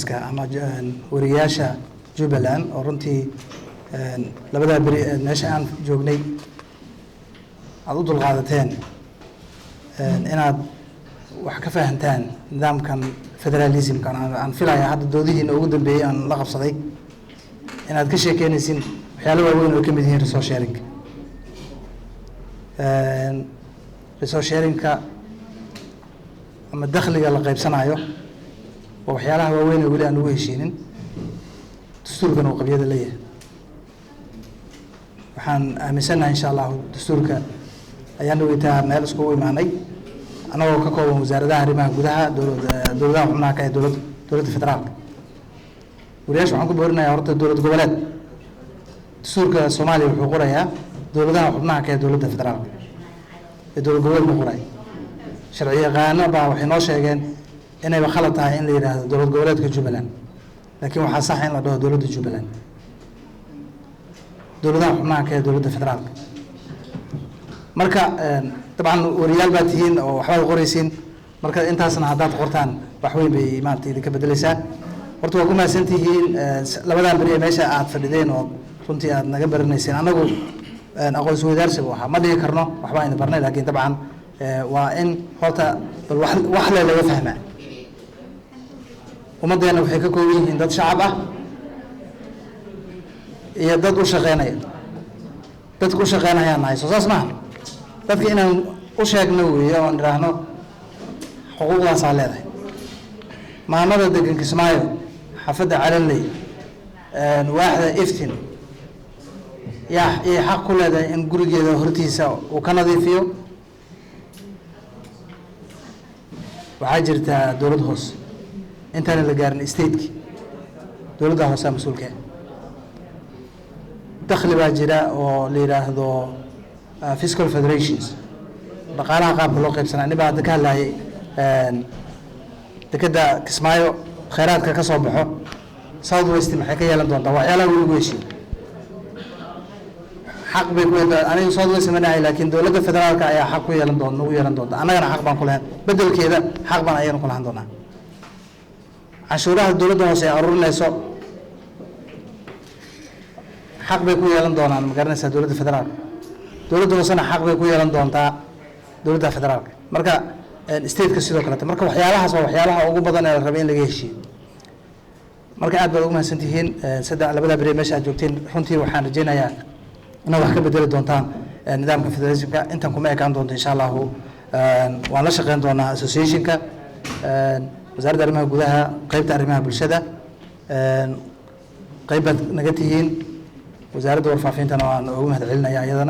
journalist-ka ama wariyaasha Jubbaland oo runtii labada bari meesha aan joognay aad u dulqaadateen inaad wax ka fahantaan nidaamkan federalism-kan aan filayaa hadda doodihiina ugu dambeeyay aan la qabsaday inaad ka sheekeynaysiin waxyaalo waaweyn oo ka mid yihiin resource sharing-ka ama dakhliga la qaybsanayo oo waxyaalaha waaweyn oo weli aan ugu heshiinin dastuurkan oo qabyada leeyahay waxaan aaminsanahay insha Allah dastuurka ayaan weytaa meel isku imaanay anagoo ka kooban wasaaradaha arrimaha gudaha dowladaha xubnaha ka dowladda federaalka wariyaasha waxaan ku boorinayaa horta dowlad goboleed dastuurka Soomaaliya wuxuu qorayaa dowladaha xubnaha ka dowladda federaalka dowlad goboleed ma qoray sharci yaqaano baa waxay noo sheegeen inay khalad tahay in la yiraahdo dowlad goboleedka Jubbaland laakiin waxaa sax in la dhaho dowladda Jubbaland dowladaha xubnaha ka dowladda federaalka marka طبعا وريال باتين او waxba qoraysiin marka intaasna hadaad qortaan wax weyn bay maartay idinka bedelaysaa horta waa ku maasantihiin labadan bari meesha aad fadhideen oo runtii aad naga baranayseen anagu aqoon isweydaarsi waxa ma dhigi karno waxba ayna barnay laakiin طبعا waa in horta bal wax laga fahmaa umadeena waxay ka kooban yihiin dad shacab ah iyo dad u shaqeynaya dad ku shaqeynaya nahay soo saas ma dadka inaan u sheegno weeyo oo niraahno xuquuqdaas ay leedahay maamada degan Kismaayo xafada Calanley waaxda iftin yaa xaq ku leedahay in gurigeeda hortiisa uu ka nadiifiyo waxaa jirta dowlad hoos intaan la gaarin state-ki dowladda hoose mas'uulka dakhli baa jira oo la yiraahdo fiscal federations dhaqaalaha qaabka loo qaybsanaa niba hadda ka hadlayay dekada Kismaayo khayraadka ka soo baxo South West maxay ka yeelan doontaa waxyaalaha ugu heshiin xaq bay ku leedahay aniga South West ma nahay laakiin dowladda federaalka ayaa xaq ku yeelan doonta annagana xaq baan ku leeyahay bedelkeeda xaq baan ayaan ku lahan doonaa cashuuraha dowladda hoose ay aruurinayso xaq bay ku yeelan doonaan ma garanaysaa dowladda federaalka dowladda hoosena xaq bay ku yeelan doontaa dowladda federaalka marka state-ka sidoo kale marka waxyaalahaas waa waxyaalaha ugu badan ee la rabay in laga heshiiyo marka aad baad ugu mahadsantihiin labada bari meesha aad joogteen runtii waxaan rajaynayaa inaad wax ka bedeli doontaan nidaamka federalismka intan kuma ekaan doonto insha Allah waan la shaqeyn doonaa association-ka wasaaradda arrimaha gudaha qaybta arrimaha bulshada qayb naga tihiin wasaaradda warfaafintana waan ugu mahadcelinayaa iyadana